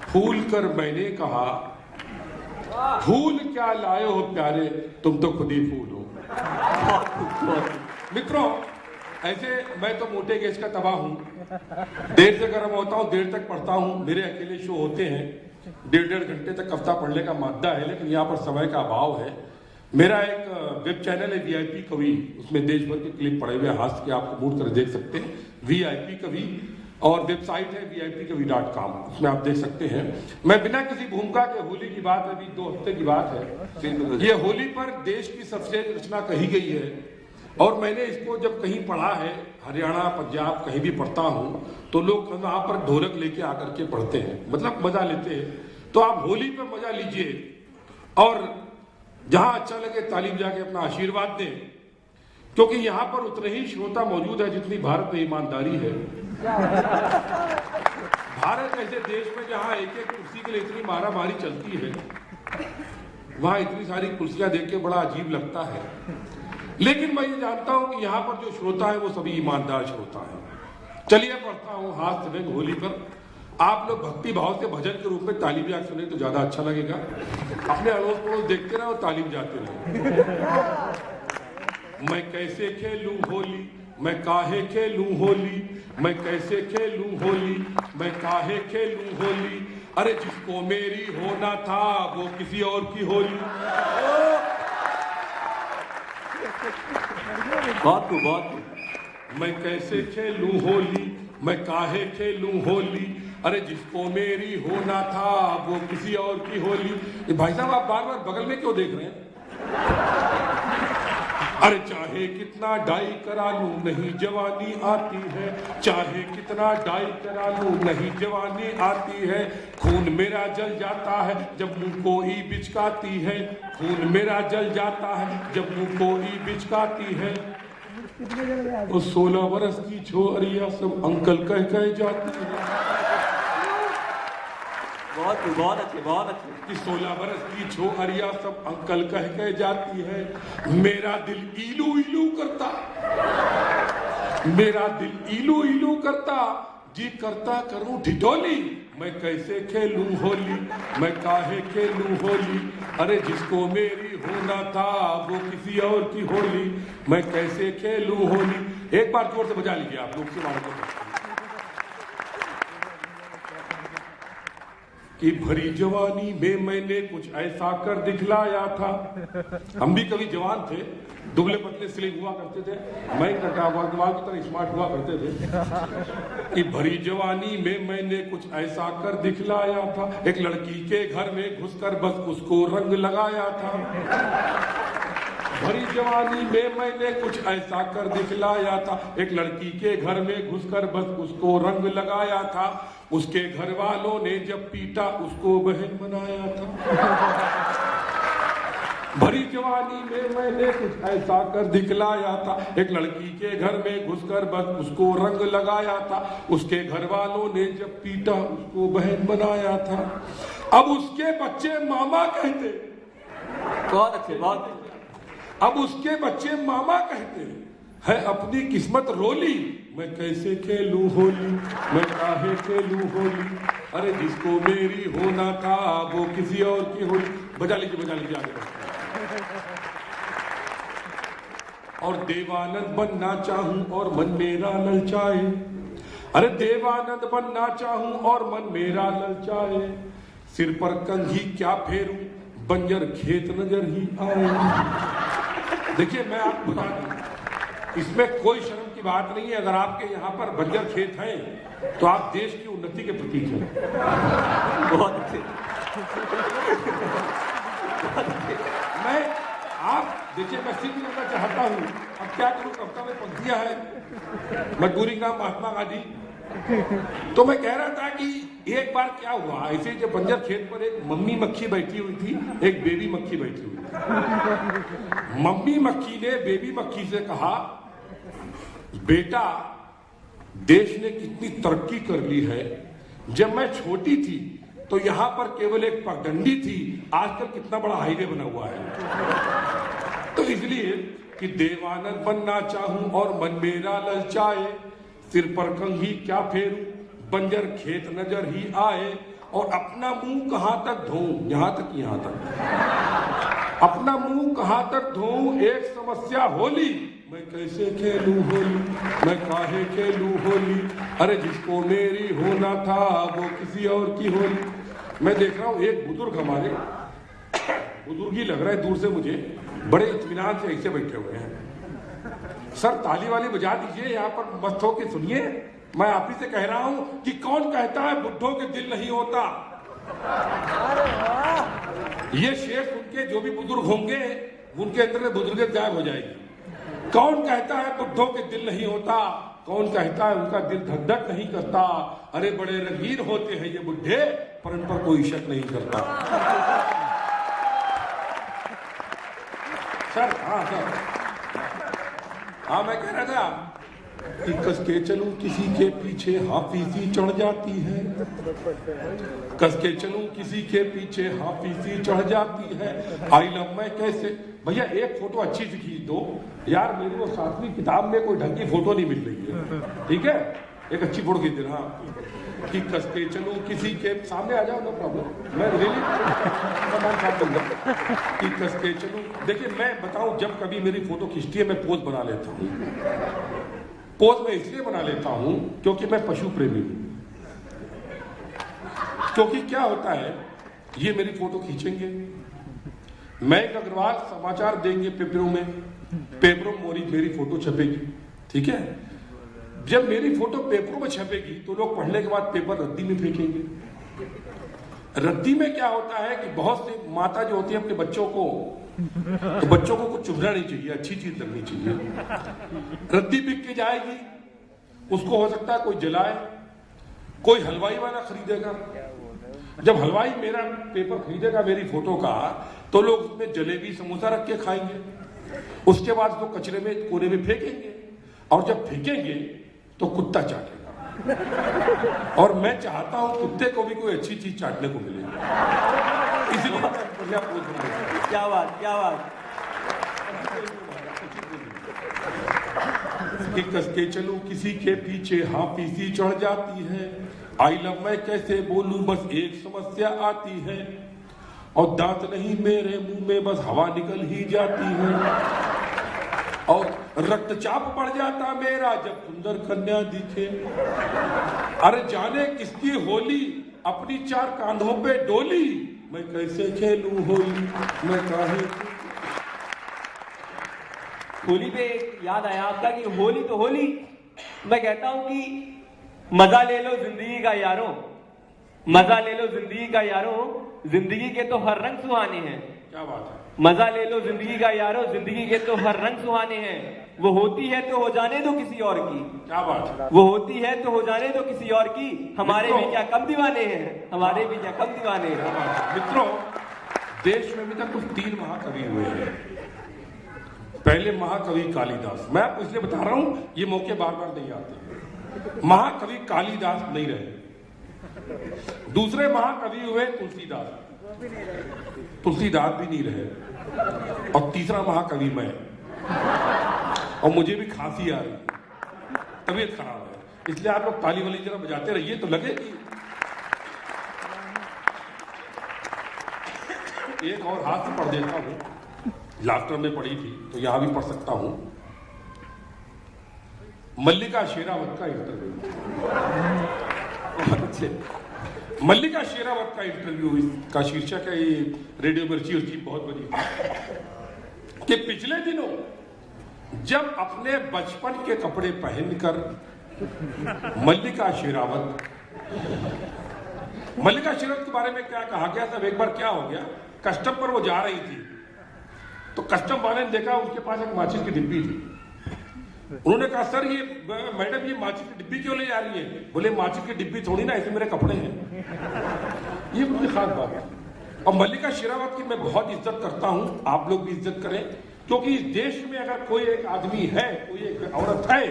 फूल कर मैंने कहा, फूल क्या लाए हो प्यारे, तुम तो खुद ही फूल हो। मित्रों, ऐसे मैं तो मोटे गेज का तबाह हूं, देर से गर्म होता हूं, देर तक पढ़ता हूं, मेरे अकेले शो होते हैं, 1.5 घंटे तक कविता पढ़ने का मादा है, लेकिन यहाँ पर समय का अभाव है। मेरा एक वेब चैनल है VIP कवि, उसमें देश भर के क्लिप पड़े हुए हास्य के आपको मूड कर देख सकते हैं, VIP कवि, और वेबसाइट है vipkavi.com, उसमें आप देख सकते हैं। मैं बिना किसी भूमिका के, होली की बात अभी 2 हफ्ते की बात है, ये होली पर देश की सबसे रचना कही गई है, और मैंने इसको जब कहीं पढ़ा है, हरियाणा पंजाब कहीं भी पढ़ता हूँ, तो लोग वहाँ पर ढोलक लेके आकर के पढ़ते हैं, मतलब मजा लेते हैं। तो आप होली पर मजा लीजिए और जहाँ अच्छा लगे ताली बजा के अपना आशीर्वाद दें, क्योंकि यहाँ पर उतने ही श्रोता मौजूद है जितनी भारत में ईमानदारी है। भारत ऐसे देश में जहाँ एक एक कुर्सी के लिए इतनी मारामारी चलती है, वहाँ इतनी सारी कुर्सियां देख के बड़ा अजीब लगता है। लेकिन मैं ये जानता हूँ कि यहाँ पर जो श्रोता है वो सभी ईमानदार श्रोता है। चलिए पढ़ता हूँ हास्य व्यंग होली पर। आप लोग भक्ति भाव से भजन के रूप में ताली बजा सुने तो ज्यादा अच्छा लगेगा। अपने अड़ोस पड़ोस देखते रहो, ताली बजाते रहो। मैं कैसे खेलूं होली, मैं काहे खेलूं होली, मैं कैसे खेलूं होली, मैं काहे खेलूं होली, अरे जिसको मेरी होना था वो किसी और की होली। बहुत मैं कैसे खेलूं होली, मैं काहे खेलूं होली, अरे जिसको मेरी होना था वो किसी और की होली। भाई साहब, आप बार बार बगल में क्यों देख रहे हैं? अरे चाहे कितना डाई करा लूं नहीं जवानी आती है, चाहे कितना डाई करा लूं नहीं जवानी आती है, खून मेरा जल जाता है जब मुंह को ई बिचकाती है, खून मेरा जल जाता है जब मुंह को ई बिचकाती है। वो 16 बरस की छोरिया सब अंकल कह जाती है। बहुत अच्छे। कि 16 बरस की छोरिया सब अंकल कह जाती है। मेरा दिल इलू इलू करता, मेरा दिल इलू इलू करता, जी करता करूं ढिढोली, मैं कैसे खेलूं होली, मैं काहे खेलूं होली, अरे जिसको मेरी होना था वो किसी और की होली, मैं कैसे खेलूं होली। एक बार जोर से बजा लीजिए आप लोग से कि भरी जवानी में मैंने कुछ ऐसा कर दिखलाया था। हम भी कभी जवान थे, दुबले पतले स्लिम हुआ करते थे, मैं अग्रवाल की तरह स्मार्ट हुआ करते थे। कि भरी जवानी में मैंने कुछ ऐसा कर दिखलाया था, एक लड़की के घर में घुसकर बस उसको रंग लगाया था। भरी जवानी में मैंने कुछ ऐसा कर दिखलाया था, एक लड़की के घर में घुसकर बस उसको रंग लगाया था, उसके घर वालों ने जब पीटा उसको बहन बनाया था। भरी जवानी में मैंने कुछ ऐसा कर दिखलाया था, एक लड़की के घर में घुसकर बस उसको रंग लगाया था, उसके घर वालों ने जब पीटा उसको बहन बनाया था। अब उसके बच्चे मामा कहते, बहुत अच्छे। अब उसके बच्चे मामा कहते है अपनी किस्मत रोली, मैं कैसे खेलूं होली, मैं काहे खेलूं होली, अरे जिसको मेरी होना था वो किसी और की होली। बजा लीजिए आगे। और देवानंद बनना चाहूं और मन मेरा ललचाए, अरे देवानंद बनना चाहूं और मन मेरा ललचाए, सिर पर कंघी क्या फेरूं बंजर खेत नजर ही आए। देखिए मैं आपको बता दूं, इसमें कोई शर्म की बात नहीं है। अगर आपके यहाँ पर बंजर खेत हैं तो आप देश की उन्नति के प्रतीक हैं। बहुत अच्छे। मैं आप देखिए, मैं सिद्ध करना चाहता हूँ, अब क्या करूँ, कविता में पंक्तियां है, मजबूरी का महात्मा गांधी। तो मैं कह रहा था कि एक बार क्या हुआ, ऐसे जब बंजर खेत पर एक मम्मी मक्खी बैठी हुई थी, एक बेबी मक्खी बैठी हुई थी। मम्मी मक्खी ने बेबी मक्खी से कहा, बेटा देश ने कितनी तरक्की कर ली है, जब मैं छोटी थी तो यहाँ पर केवल एक पगडंडी थी, आजकल कितना बड़ा हाईवे बना हुआ है। तो इसलिए कि देवानंद बनना चाहूं और मन मेरा ललचाए, सिर पर कंघी क्या फेरूं बंजर खेत नजर ही आए, और अपना मुंह कहां तक धोऊं, यहां तक, यहां तक अपना मुंह कहां तक धोऊं, एक समस्या होली, मैं कैसे खेलूं होली, मैं काहे खेलूं होली, अरे जिसको मेरी होना था वो किसी और की होली। मैं देख रहा हूं एक बुजुर्ग, हमारे बुजुर्ग ही लग रहा है दूर से मुझे, बड़े इत्मीनान से ऐसे बैठे हुए हैं। सर ताली वाली बजा दीजिए, यहाँ पर मस्त होके सुनिए। मैं आप ही से कह रहा हूं कि कौन कहता है बुड्ढों के दिल नहीं होता। ये शेर सुन के जो भी बुजुर्ग होंगे उनके अंदर में बुजुर्ग गायब हो जाएगी। कौन कहता है बुड्ढों के दिल नहीं होता, कौन कहता है उनका दिल धक धक नहीं करता, अरे बड़े रंगीन होते हैं ये बुड्ढे, पर इन पर कोई शक नहीं करता। सर हाँ सर, हाँ मैं कह रहा था कि कस के चलूं किसी के पीछे हाफिजी चढ़ जाती है, कस के चलूं किसी के पीछे हाफिजी चढ़ जाती है, आई लव मैं कैसे। भैया एक फोटो अच्छी सी खींच दो यार, मेरी वो 7वीं किताब में कोई ढंग की फोटो नहीं मिल रही है, ठीक है, एक अच्छी फोटो खींच देना। कि कस के चलूं किसी के सामने आ जाओ, नो प्रॉब्लम, मैं रियली कि कस के चलूं। देखिए मैं बताऊं, जब कभी मेरी फोटो खींचती है मैं पोज बना लेता हूं। पोज मैं इसलिए बना लेता हूं क्योंकि मैं पशु प्रेमी हूं। क्योंकि क्या होता है, ये मेरी फोटो खींचेंगे, मयंक अग्रवाल समाचार देंगे पेपरों में, पेपरों में मेरी फोटो छपेगी, ठीक है। जब मेरी फोटो पेपरों में छपेगी तो लोग पढ़ने के बाद पेपर रद्दी में फेंकेंगे। रद्दी में क्या होता है कि बहुत सी माता जो होती है अपने बच्चों को, तो बच्चों को कुछ चुभना नहीं चाहिए, अच्छी चीज लगनी चाहिए। रद्दी बिक के जाएगी, उसको हो सकता है कोई जलाए, कोई हलवाई वाला खरीदेगा। जब हलवाई मेरा पेपर खरीदेगा मेरी फोटो का, तो लोग उसमें जलेबी समोसा रख के खाएंगे, उसके बाद उसको कचरे में कोने में फेंकेंगे, और जब फेंकेंगे तो कुत्ता चाटेगा। और मैं चाहता हूं कुत्ते को भी कोई अच्छी चीज चाटने को मिले, इसलिए बढ़िया पोज बनाऊंगा। क्या बात, क्या बात। कि कस के चलूं किसी के पीछे हाफिजी चढ़ जाती है, आई लव मैं कैसे बोलूं बस एक समस्या आती है, और दांत नहीं मेरे मुंह में बस हवा निकल ही जाती है, और रक्तचाप बढ़ जाता मेरा जब सुंदर कन्या दिखे, अरे जाने किसकी होली अपनी 4 कांधों पे डोली, मैं कैसे खेलूं होली, मैं काहे। होली पे याद आया आपका कि होली तो होली, मैं कहता हूं कि मजा ले लो जिंदगी का यारों, मजा ले लो जिंदगी का यारों, जिंदगी के तो हर रंग सुहाने हैं। क्या बात है। मजा ले लो जिंदगी का यारों, जिंदगी के तो हर रंग सुहाने हैं, वो होती है तो हो जाने दो किसी और की। क्या बात है। वो होती है तो हो जाने दो किसी और की, हमारे भी क्या कम दीवाने हैं, हमारे भी क्या कम दीवाने हैं। मित्रों, देश में अभी तक कुछ 3 महाकवि हुए हैं। पहले महाकवि कालिदास, मैं आपको इसलिए बता रहा हूं, ये मौके बार बार नहीं आते। महाकवि कालिदास नहीं रहे। दूसरे महाकवि हुए तुलसीदास, तुलसीदास भी नहीं रहे, और तीसरा महाकवि मैं, और मुझे भी खांसी आ रही है, तबीयत खराब है, इसलिए आप लोग ताली वाली जरा बजाते रहिए तो लगे कि एक और हाथ से पढ़ देता हूं, लाफ्टर में पढ़ी थी तो यहां भी पढ़ सकता हूं। मल्लिका शेरावत का इंटरव्यू, मल्लिका शेरावत का इंटरव्यू का शीर्षक है, ये रेडियो मिर्ची उसकी बहुत बड़ी, कि पिछले दिनों जब अपने बचपन के कपड़े पहनकर मल्लिका शेरावत के बारे में क्या कहा गया था। एक बार क्या हो गया, कस्टम पर वो जा रही थी तो कस्टम वाले ने देखा उसके पास एक माचिस की डिब्बी थी। उन्होंने कहा सर ये मैडम ये माचिस की डिब्बी क्यों ले जा रही है। बोले माचिस की डिब्बी थोड़ी ना, ऐसे मेरे कपड़े हैं। ये बड़ी खास बात है। और मल्लिका शेरावत की मैं बहुत इज्जत करता हूं, आप लोग भी इज्जत करें, क्योंकि इस देश में अगर कोई एक आदमी है, कोई एक औरत है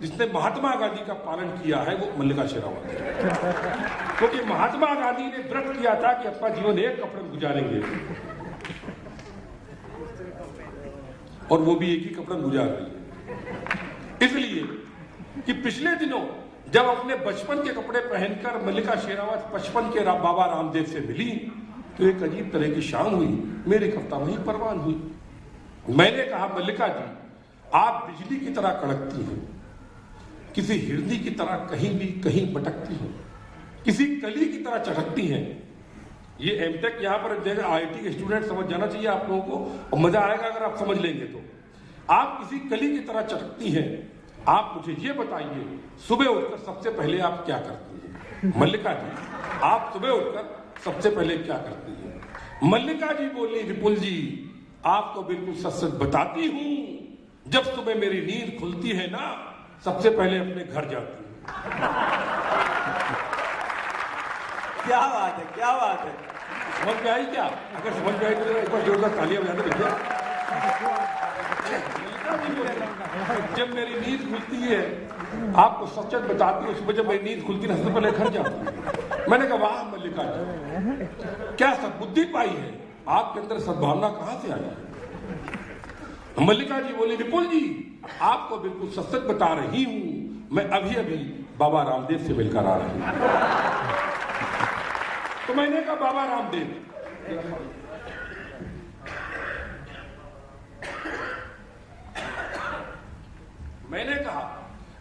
जिसने महात्मा गांधी का पालन किया है, वो मल्लिका शेरावत है। क्योंकि महात्मा गांधी ने व्रत किया था कि अपना जीवन एक कपड़े में गुजारेंगे, और वो भी एक ही कपड़े में गुजार रही है। इसलिए कि पिछले दिनों जब अपने बचपन के कपड़े पहनकर मल्लिका शेरावत बचपन के बाबा रामदेव से मिली तो एक अजीब तरह की शाम हुई, मेरी कविता वहीं परवान हुई। मैंने कहा, मल्लिका जी, आप बिजली की तरह कड़कती हैं, किसी हिरनी की तरह कहीं भी कहीं भटकती हैं, किसी कली की तरह चटकती हैं। ये एमटेक यहाँ पर आईटी के स्टूडेंट समझ जाना चाहिए आप लोगों को, और मजा आएगा अगर आप समझ लेंगे तो। आप किसी कली की तरह चटकती हैं। आप मुझे ये बताइए, सुबह उठकर सबसे पहले आप क्या करती हैं? मल्लिका जी, आप सुबह उठकर सबसे पहले क्या करती हैं? मल्लिका जी बोली, विपुल जी, आपको बिल्कुल सच सच बताती हूं, जब सुबह मेरी नींद खुलती है ना, सबसे पहले अपने घर जाती हूं। क्या बात है, क्या बात है। समझ में आई क्या? अगर समझ में आई तो एक बार जोरदार तालियां बजा दो भैया। जब मेरी नींद खुलती है, आपको सच सच बताती हूँ, सुबह जब मेरी नींद खुलती है सबसे पहले घर जाती हूँ। मैंने कहा, वाह मल्लिका जी, क्या सद्बुद्धि पाई है, आपके अंदर सद्भावना कहां से आई? मल्लिका जी बोली, विपुल जी, आपको बिल्कुल सच सच बता रही हूं, मैं अभी अभी बाबा रामदेव से मिलकर आ रही हूं। तो मैंने कहा, बाबा रामदेव?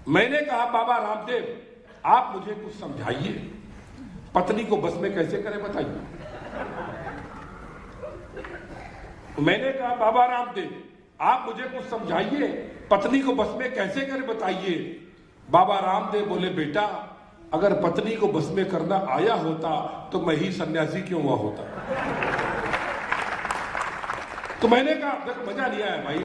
मैंने कहा बाबा रामदेव, आप मुझे कुछ समझाइए, पत्नी को बस में कैसे करें बताइए। मैंने कहा, बाबा रामदेव, आप मुझे कुछ समझाइए, पत्नी को बस में कैसे करें बताइए। बाबा रामदेव बोले, बेटा, अगर पत्नी को बस में करना आया होता तो मैं ही सन्यासी क्यों हुआ होता। तो मैंने कहा, मजा नहीं आया भाई।